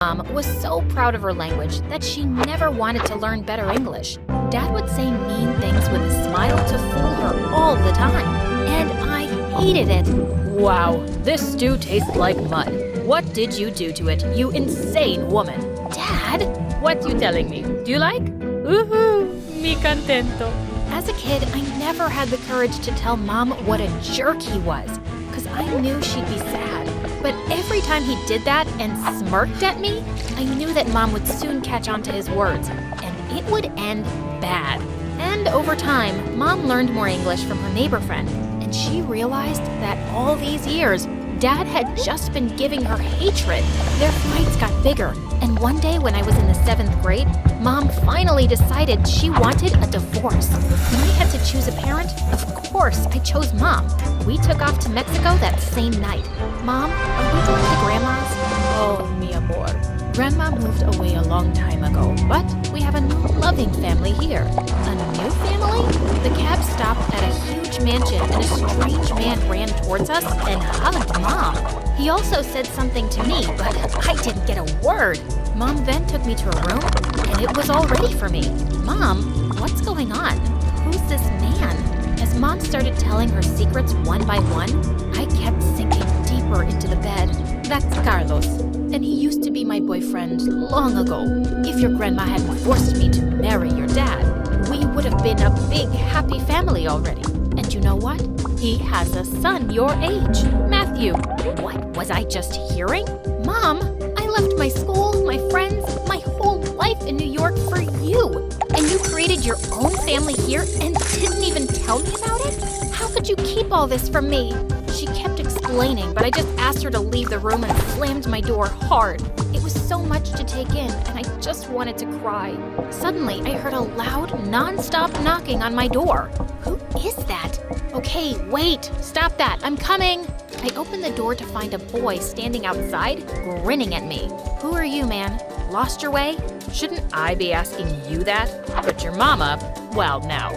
Mom was so proud of her language that she never wanted to learn better English. Dad would say mean things with a smile to fool her all the time, and I hated it. Wow, this stew tastes like mud. What did you do to it, you insane woman? Dad? What you telling me? Do you like? Mi contento. As a kid, I never had the courage to tell Mom what a jerk he was, because I knew she'd be sad. But every time he did that and smirked at me, I knew that Mom would soon catch on to his words, and it would end bad. And over time, Mom learned more English from her neighbor friend, and she realized that all these years, Dad had just been giving her hatred. Their fights got bigger, and one day when I was in the 7th grade, Mom finally decided she wanted a divorce. When I had to choose a parent, of course I chose Mom. We took off to Mexico that same night. Mom, are we going to Grandma's? Oh, mi amor. Grandma moved away a long time ago, but we have a new loving family here. A new family? The cab stopped at a huge mansion and a strange man ran towards us and hugged Mom. He also said something to me, but I didn't get a word. Mom then took me to a room, and it was all ready for me. Mom, what's going on? Who's this man? As Mom started telling her secrets one by one, I kept sinking deeper into the bed. That's Carlos, and he used to be my boyfriend long ago. If your grandma hadn't forced me to marry your dad, we would have been a big, happy family already. And you know what? He has a son your age, Matthew. What was I just hearing? Mom, I left my school, my friends, my whole life in New York for you. And you created your own family here and didn't even tell me about it? How could you keep all this from me? She kept explaining, but I just asked her to leave the room and slammed my door hard. It was so much to take in, and I just wanted to cry. Suddenly, I heard a loud, non-stop knocking on my door. Who is that? Okay, wait, stop that, I'm coming. I opened the door to find a boy standing outside, grinning at me. Who are you, man? Lost your way? Shouldn't I be asking you that? But your mama, well now,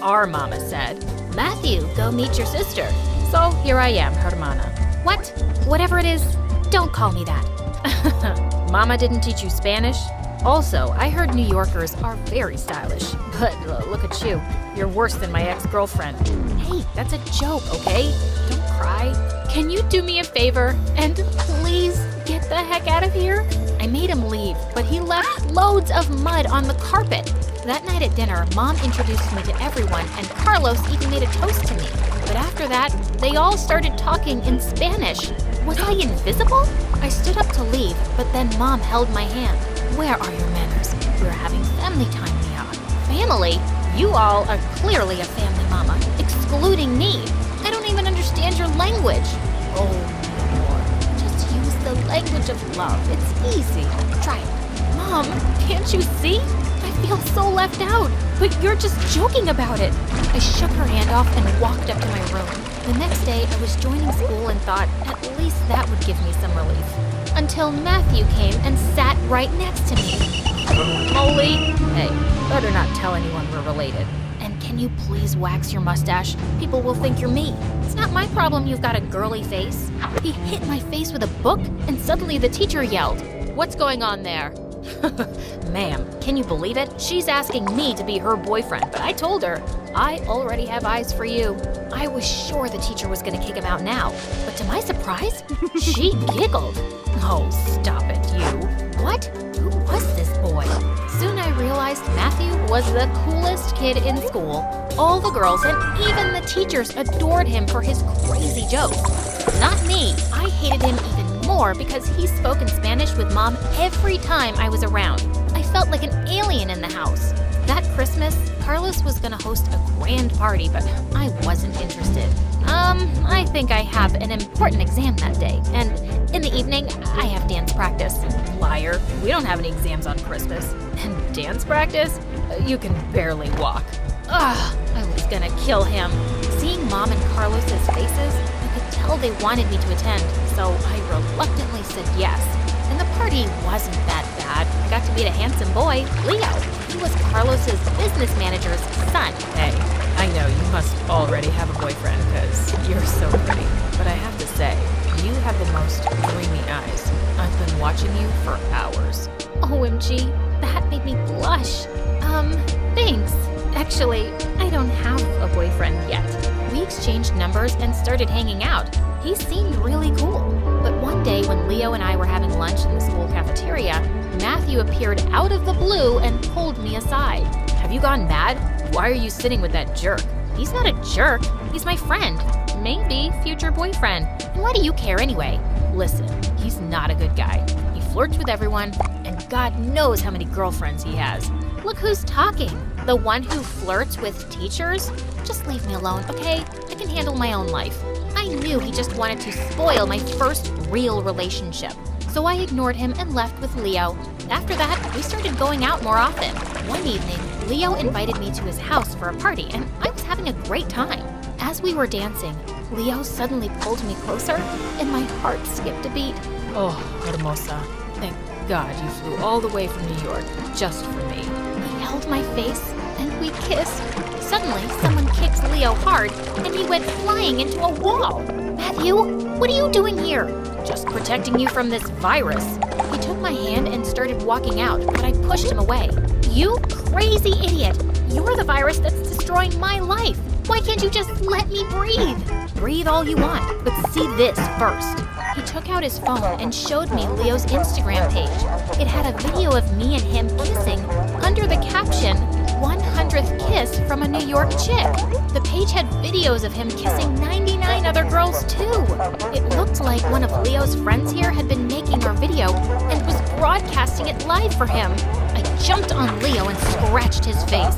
our mama said, Matthew, go meet your sister. So here I am, hermana. What? Whatever it is, don't call me that. Mama didn't teach you Spanish? Also, I heard New Yorkers are very stylish. But look at you. You're worse than my ex-girlfriend. Hey, that's a joke, okay? Don't cry. Can you do me a favor and please get the heck out of here? I made him leave, but he left loads of mud on the carpet. That night at dinner, Mom introduced me to everyone, and Carlos even made a toast to me. But after that, they all started talking in Spanish. Was I invisible? I stood up to leave, but then Mom held my hand. Where are your manners? We're having family time, Mia. Family? You all are clearly a family, Mama, excluding me. I don't even understand your language. Oh, Lord. Just use the language of love. It's easy. Try it. Mom, can't you see? I feel so left out, but you're just joking about it. I shook her hand off and walked up to my room. The next day, I was joining school and thought at least that would give me some relief. Until Matthew came and sat right next to me. Molly! Hey, better not tell anyone we're related. And can you please wax your mustache? People will think you're me. It's not my problem you've got a girly face. He hit my face with a book, and suddenly the teacher yelled, What's going on there? Ma'am, can you believe it? She's asking me to be her boyfriend, but I told her, I already have eyes for you. I was sure the teacher was going to kick him out now, but to my surprise, she giggled. Oh, stop it, you. What? Who was this boy? Soon I realized Matthew was the coolest kid in school. All the girls and even the teachers adored him for his crazy jokes. Not me. I hated him even more because he spoke in Spanish with Mom every time I was around. I felt like an alien in the house. That Christmas, Carlos was gonna host a grand party, but I wasn't interested. I think I have an important exam that day, and in the evening, I have dance practice. Liar, we don't have any exams on Christmas. And dance practice? You can barely walk. Ugh, I was gonna kill him. Seeing Mom and Carlos's faces, I could tell they wanted me to attend, so I reluctantly said yes. And the party wasn't that bad. I got to meet a handsome boy, Leo. He was Carlos's business manager's son. Hey, I know you must already have a boyfriend because you're so pretty. But I have to say, you have the most dreamy eyes. I've been watching you for hours. OMG, that made me blush. Thanks. Actually, I don't have a boyfriend yet. We exchanged numbers and started hanging out. He seemed really cool. But one day when Leo and I were having lunch in the school cafeteria, Matthew appeared out of the blue and pulled me aside. Have you gone mad? Why are you sitting with that jerk? He's not a jerk. He's my friend. Maybe future boyfriend. And why do you care anyway? Listen, he's not a good guy. He flirts with everyone, and God knows how many girlfriends he has. Look who's talking. The one who flirts with teachers? Just leave me alone, okay? I can handle my own life. I knew he just wanted to spoil my first real relationship. So I ignored him and left with Leo. After that, we started going out more often. One evening, Leo invited me to his house for a party, and I was having a great time. As we were dancing, Leo suddenly pulled me closer, and my heart skipped a beat. Oh, hermosa. Thank God you flew all the way from New York just for me. He held my face, and we kissed. Suddenly, someone kicked Leo hard, and he went flying into a wall. Matthew, what are you doing here? Just protecting you from this virus. He took my hand and started walking out, but I pushed him away. You crazy idiot! You're the virus that's destroying my life. Why can't you just let me breathe? Breathe all you want, but see this first. He took out his phone and showed me Leo's Instagram page. It had a video of me and him kissing under the caption, 100th kiss from a New York chick. The page had videos of him kissing 99 other girls too. It looked like one of Leo's friends here had been making our video and was broadcasting it live for him. I jumped on Leo and scratched his face.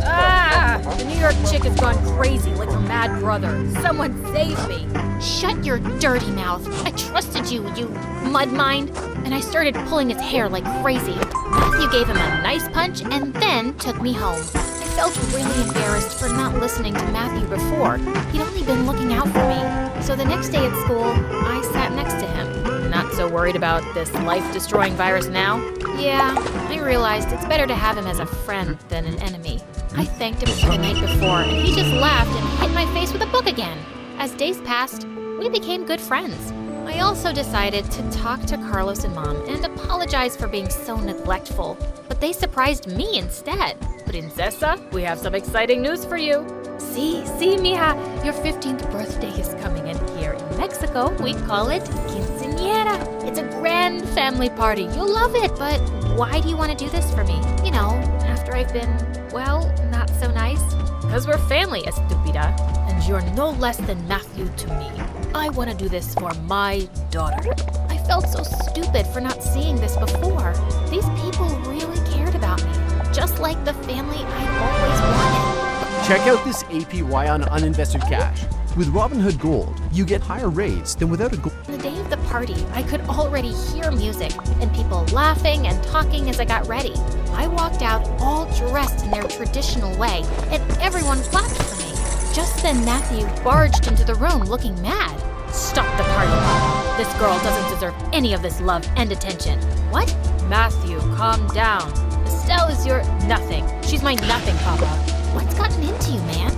Ah! The New York chick has gone crazy like her mad brother. Someone save me. Shut your dirty mouth. I trusted you, you mud mind. And I started pulling his hair like crazy. Matthew gave him a nice punch and then took me home. I felt really embarrassed for not listening to Matthew before. He'd only been looking out for me. So the next day at school, I sat next to him. Not so worried about this life-destroying virus now? Yeah, I realized it's better to have him as a friend than an enemy. I thanked him for the night before, and he just laughed and hit my face with a book again. As days passed, we became good friends. I also decided to talk to Carlos and Mom and apologize for being so neglectful, but they surprised me instead. Princesa, we have some exciting news for you. See, mija, your 15th birthday is coming, and here in Mexico, we call it quinceañera. It's a grand family party. You'll love it, but why do you want to do this for me? You know, after I've been, well, not so nice. Because we're family, estúpida. And you're no less than Matthew to me. I want to do this for my daughter. I felt so stupid for not seeing this before. These people really cared about me, just like the family I always wanted. Check out this APY on uninvested cash. With Robinhood Gold, you get higher rates than without a gold. On the day of the party, I could already hear music and people laughing and talking as I got ready. I walked out all dressed in their traditional way, and everyone clapped for me. Just then Matthew barged into the room looking mad. Stop the party, Papa. This girl doesn't deserve any of this love and attention. What? Matthew, calm down. Estelle is your nothing. She's my nothing, Papa. What's gotten into you, man?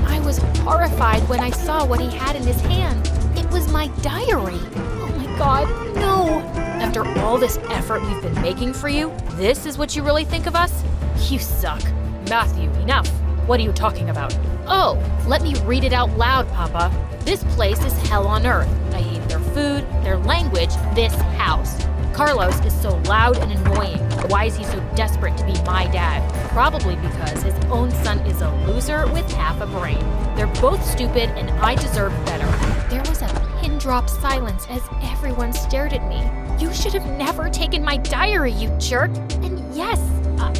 I was horrified when I saw what he had in his hand. It was my diary. Oh my God, no. After all this effort we've been making for you, this is what you really think of us? You suck. Matthew, enough. What are you talking about? Oh, let me read it out loud, Papa. This place is hell on earth. I hate their food, their language, this house. Carlos is so loud and annoying. Why is he so desperate to be my dad? Probably because his own son is a loser with half a brain. They're both stupid and I deserve better. There was a pin-drop silence as everyone stared at me. You should have never taken my diary, you jerk. And yes,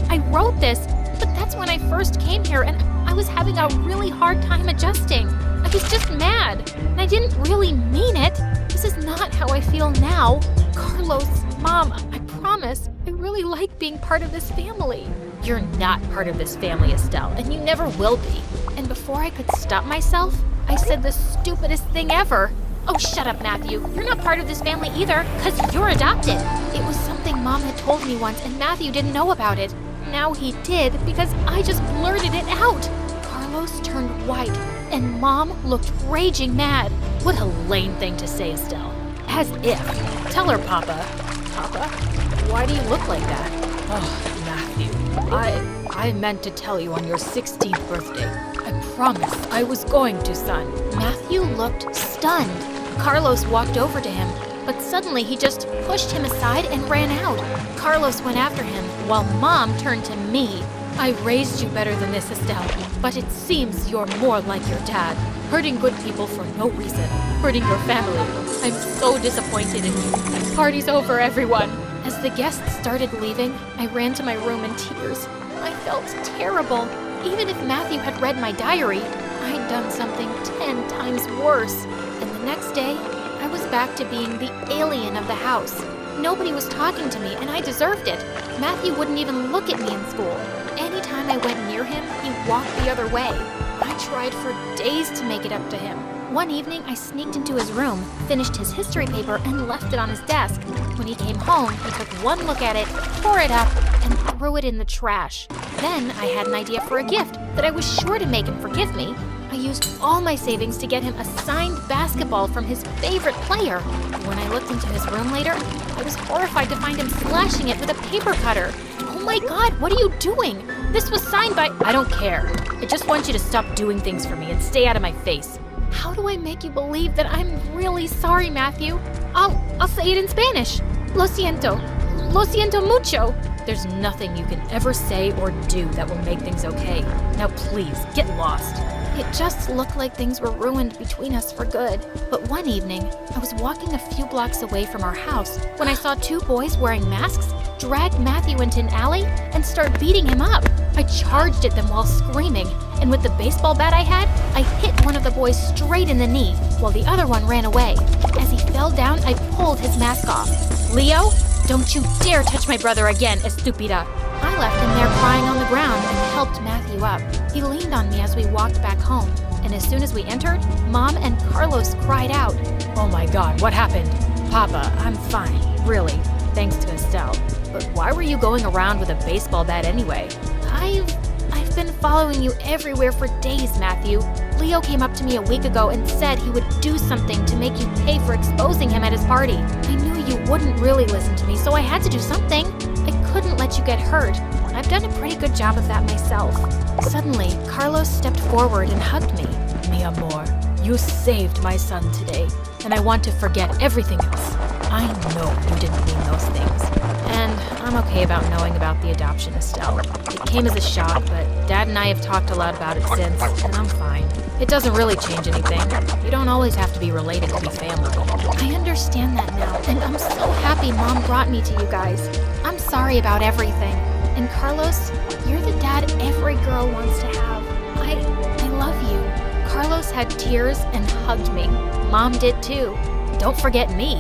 I wrote this, but that's when I first came here and I was having a really hard time adjusting. I was just mad, and I didn't really mean it. This is not how I feel now. Carlos, Mom, I promise, I really like being part of this family. You're not part of this family, Estelle, and you never will be. And before I could stop myself, I said the stupidest thing ever. Oh, shut up, Matthew. You're not part of this family either, because you're adopted. It was something Mom had told me once, and Matthew didn't know about it. Now he did, because I just blurted it out. Carlos turned white, and Mom looked raging mad. What a lame thing to say, Estelle. As if. Tell her, Papa. Papa? Why do you look like that? Oh, Matthew. I meant to tell you on your 16th birthday. I promised I was going to, son. Matthew looked stunned. Carlos walked over to him, but suddenly he just pushed him aside and ran out. Carlos went after him, while Mom turned to me. I raised you better than this, Estelle, but it seems you're more like your dad, hurting good people for no reason, hurting your family. I'm so disappointed in you. Party's over, everyone. As the guests started leaving, I ran to my room in tears. I felt terrible. Even if Matthew had read my diary, I'd done something 10 times worse. And the next day, I was back to being the alien of the house. Nobody was talking to me, and I deserved it. Matthew wouldn't even look at me in school. Anytime I went near him, he walked the other way. I tried for days to make it up to him. One evening, I sneaked into his room, finished his history paper, and left it on his desk. When he came home, he took one look at it, tore it up, and threw it in the trash. Then I had an idea for a gift that I was sure to make him forgive me. I used all my savings to get him a signed basketball from his favorite player. When I looked into his room later, I was horrified to find him slashing it with a paper cutter. Oh my God, what are you doing? This was signed by— I don't care. I just want you to stop doing things for me and stay out of my face. How do I make you believe that I'm really sorry, Matthew? I'll say it in Spanish. Lo siento. Lo siento mucho. There's nothing you can ever say or do that will make things okay. Now please, get lost. It just looked like things were ruined between us for good. But one evening, I was walking a few blocks away from our house when I saw two boys wearing masks drag Matthew into an alley and start beating him up. I charged at them while screaming, and with the baseball bat I had, I hit one of the boys straight in the knee, while the other one ran away. As he fell down, I pulled his mask off. Leo, don't you dare touch my brother again, estúpida. I left him there crying on the ground and helped Matthew up. He leaned on me as we walked back home, and as soon as we entered, Mom and Carlos cried out. Oh my God, what happened? Papa, I'm fine, really, thanks to Estelle. But why were you going around with a baseball bat anyway? I've been following you everywhere for days, Matthew. Leo came up to me a week ago and said he would do something to make you pay for exposing him at his party. I knew you wouldn't really listen to me, so I had to do something. I couldn't let you get hurt. I've done a pretty good job of that myself. Suddenly, Carlos stepped forward and hugged me. Mi amor, you saved my son today, and I want to forget everything else. I know you didn't mean those things. And I'm okay about knowing about the adoption, Estelle. It came as a shock, but Dad and I have talked a lot about it since, and I'm fine. It doesn't really change anything. You don't always have to be related to be family. I understand that now, and I'm so happy Mom brought me to you guys. I'm sorry about everything. And Carlos, you're the dad every girl wants to have. I love you. Carlos had tears and hugged me. Mom did too. Don't forget me.